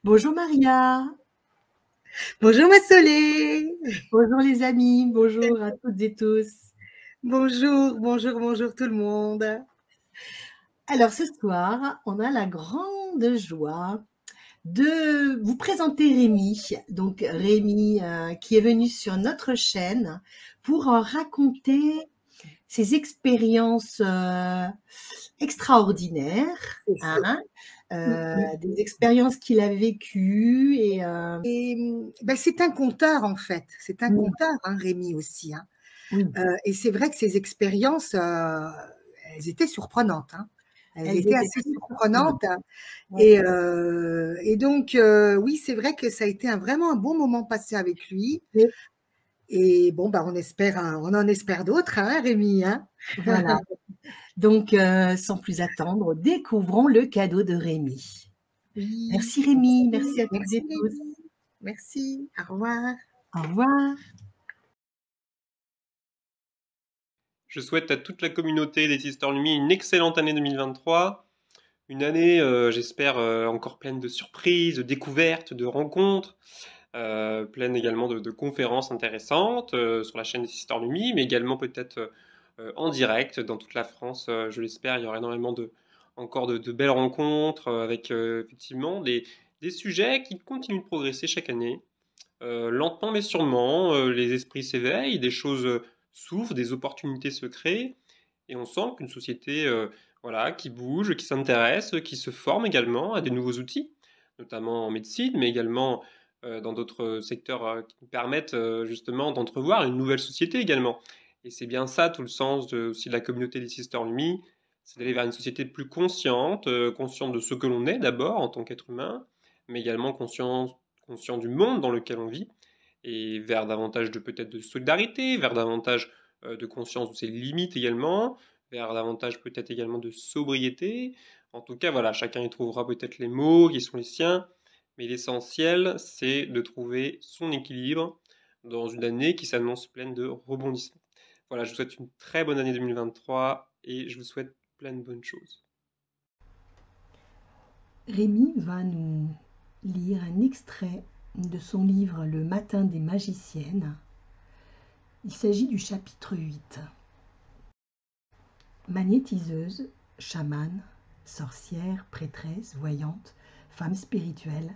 Bonjour Maria, Bonjour ma Solé. bonjour les amis, bonjour à toutes et tous. Bonjour, bonjour, bonjour tout le monde. Alors ce soir, on a la grande joie de vous présenter Rémi. Donc Rémi qui est venu sur notre chaîne pour raconter ses expériences extraordinaires, C'est ça. hein, Mm, mm. des expériences qu'il a vécues Et c'est un conteur en fait. C'est un oui, conteur, hein, Rémi aussi, hein. oui, Et c'est vrai que ces expériences, elles étaient surprenantes, hein. Elles elles étaient étaient assez très surprenantes. surprenantes, hein. Ouais. Et donc, oui, c'est vrai que ça a été vraiment un bon moment passé avec lui. Et bon, bah, on en espère d'autres, hein, Rémi, hein. Voilà. Donc, sans plus attendre, découvrons le cadeau de Rémi. Oui, Merci Rémi, merci, merci à toutes merci et tous. Rémi. Merci, au revoir. Au revoir. Je souhaite à toute la communauté des Sister Lumi une excellente année 2023. Une année, j'espère, encore pleine de surprises, de découvertes, de rencontres, pleine également de conférences intéressantes sur la chaîne des Sister Lumi, mais également peut-être en direct dans toute la France. Je l'espère, il y aura énormément encore de belles rencontres avec effectivement des sujets qui continuent de progresser chaque année. Lentement mais sûrement, les esprits s'éveillent, des choses s'ouvrent, des opportunités se créent, et on sent qu'une société voilà, qui bouge, qui s'intéresse, qui se forme également à des nouveaux outils, notamment en médecine, mais également dans d'autres secteurs qui nous permettent justement d'entrevoir une nouvelle société également. Et c'est bien ça tout le sens aussi de la communauté des Sister Lumi, c'est d'aller vers une société plus consciente, consciente de ce que l'on est d'abord en tant qu'être humain, mais également conscient du monde dans lequel on vit, et vers davantage de peut-être de solidarité, vers davantage de conscience de ses limites également, vers davantage peut-être également de sobriété. En tout cas, voilà, chacun y trouvera peut-être les mots qui sont les siens, mais l'essentiel, c'est de trouver son équilibre dans une année qui s'annonce pleine de rebondissements. Voilà, je vous souhaite une très bonne année 2023 et je vous souhaite plein de bonnes choses. Rémi va nous lire un extrait de son livre Le matin des magiciennes. Il s'agit du chapitre 8. Magnétiseuse, chamane, sorcière, prêtresse, voyante, femme spirituelle,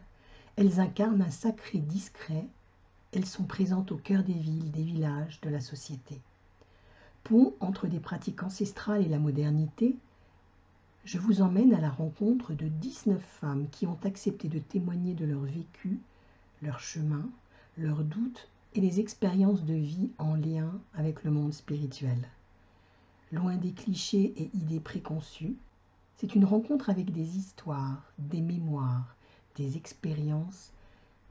elles incarnent un sacré discret. Elles sont présentes au cœur des villes, des villages, de la société. Pont entre des pratiques ancestrales et la modernité, je vous emmène à la rencontre de 19 femmes qui ont accepté de témoigner de leur vécu, leur chemin, leurs doutes et les expériences de vie en lien avec le monde spirituel. Loin des clichés et idées préconçues, c'est une rencontre avec des histoires, des mémoires, des expériences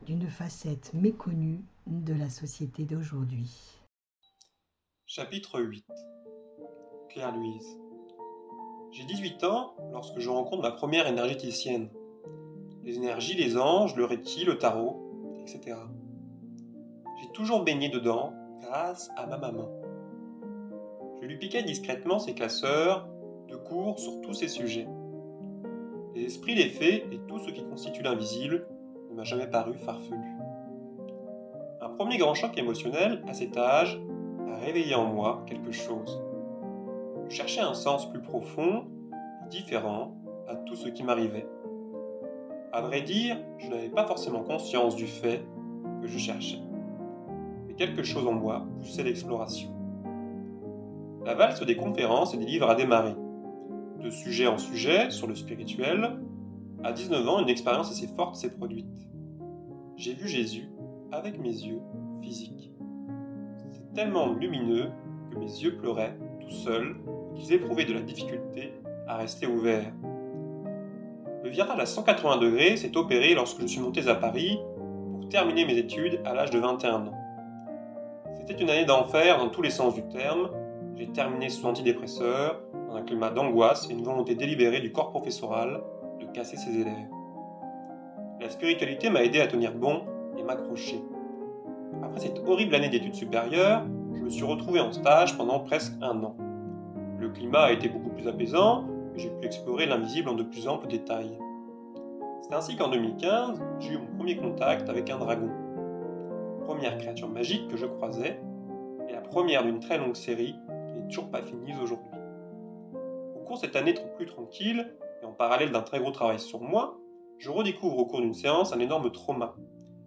d'une facette méconnue de la société d'aujourd'hui. Chapitre 8. Claire-Louise. J'ai 18 ans lorsque je rencontre ma première énergéticienne. Les énergies, les anges, le reiki, le tarot, etc. J'ai toujours baigné dedans grâce à ma maman. Je lui piquais discrètement ses classeurs de cours sur tous ces sujets. Les esprits, les fées et tout ce qui constitue l'invisible ne m'a jamais paru farfelu. Un premier grand choc émotionnel, à cet âge, a réveillé en moi quelque chose. Je cherchais un sens plus profond et différent à tout ce qui m'arrivait. À vrai dire, je n'avais pas forcément conscience du fait que je cherchais. Mais quelque chose en moi poussait l'exploration. La valse des conférences et des livres a démarré. De sujet en sujet, sur le spirituel, à 19 ans, une expérience assez forte s'est produite. J'ai vu Jésus avec mes yeux physiques. C'était tellement lumineux que mes yeux pleuraient tout seuls et qu'ils éprouvaient de la difficulté à rester ouverts. Le virage à 180 degrés s'est opéré lorsque je suis monté à Paris pour terminer mes études à l'âge de 21 ans. C'était une année d'enfer dans tous les sens du terme. J'ai terminé sous antidépresseurs, dans un climat d'angoisse et une volonté délibérée du corps professoral de casser ses élèves. La spiritualité m'a aidé à tenir bon et m'accrocher. Après cette horrible année d'études supérieures, je me suis retrouvé en stage pendant presque un an. Le climat a été beaucoup plus apaisant et j'ai pu explorer l'invisible en de plus amples détails. C'est ainsi qu'en 2015, j'ai eu mon premier contact avec un dragon. Première créature magique que je croisais, et la première d'une très longue série qui n'est toujours pas finie aujourd'hui. Au cours de cette année plus tranquille, et en parallèle d'un très gros travail sur moi, je redécouvre au cours d'une séance un énorme trauma.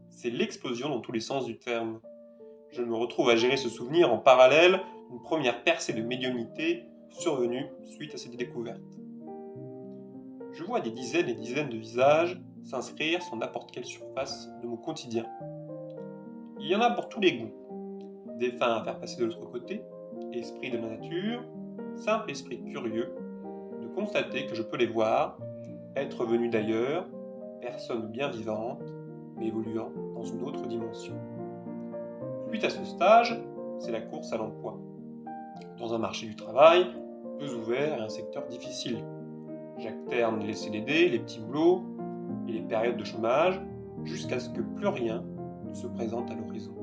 C'est l'explosion dans tous les sens du terme. Je me retrouve à gérer ce souvenir en parallèle d'une première percée de médiumnité survenue suite à cette découverte. Je vois des dizaines et dizaines de visages s'inscrire sur n'importe quelle surface de mon quotidien. Il y en a pour tous les goûts. Défunts à faire passer de l'autre côté, esprits de la nature, simple esprit curieux, de constater que je peux les voir, être venus d'ailleurs, personnes bien vivantes, mais évoluant dans une autre dimension. Suite à ce stage, c'est la course à l'emploi. Dans un marché du travail, peu ouvert et un secteur difficile. J'alterne les CDD, les petits boulots et les périodes de chômage, jusqu'à ce que plus rien ne se présente à l'horizon.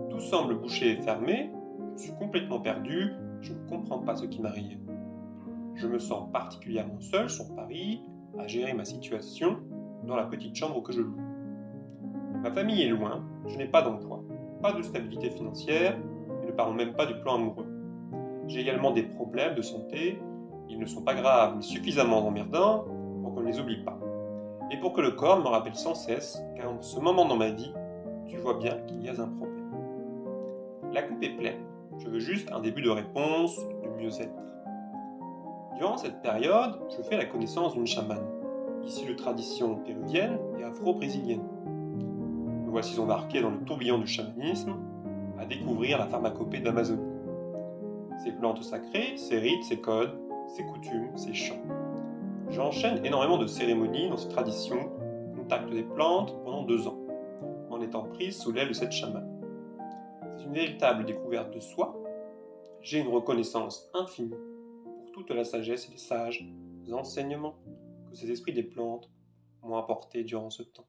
Tout semble bouché et fermé, je suis complètement perdu, je ne comprends pas ce qui m'arrive. Je me sens particulièrement seul sur Paris, à gérer ma situation dans la petite chambre que je loue. Ma famille est loin, je n'ai pas d'emploi, pas de stabilité financière, et ne parlons même pas du plan amoureux. J'ai également des problèmes de santé, ils ne sont pas graves, mais suffisamment emmerdants pour qu'on ne les oublie pas. Et pour que le corps me rappelle sans cesse qu'à ce moment dans ma vie, tu vois bien qu'il y a un problème. La coupe est pleine, je veux juste un début de réponse, de mieux-être. Durant cette période, je fais la connaissance d'une chamane, issue de traditions péruviennes et afro-brésiliennes. Me voici embarqué dans le tourbillon du chamanisme, à découvrir la pharmacopée d'Amazonie. Ses plantes sacrées, ses rites, ses codes, ses coutumes, ses chants. J'enchaîne énormément de cérémonies dans ces traditions, contacte des plantes pendant 2 ans, en étant prise sous l'aile de cette chamane. C'est une véritable découverte de soi. J'ai une reconnaissance infinie pour toute la sagesse et les sages enseignements que ces esprits des plantes m'ont apportés durant ce temps.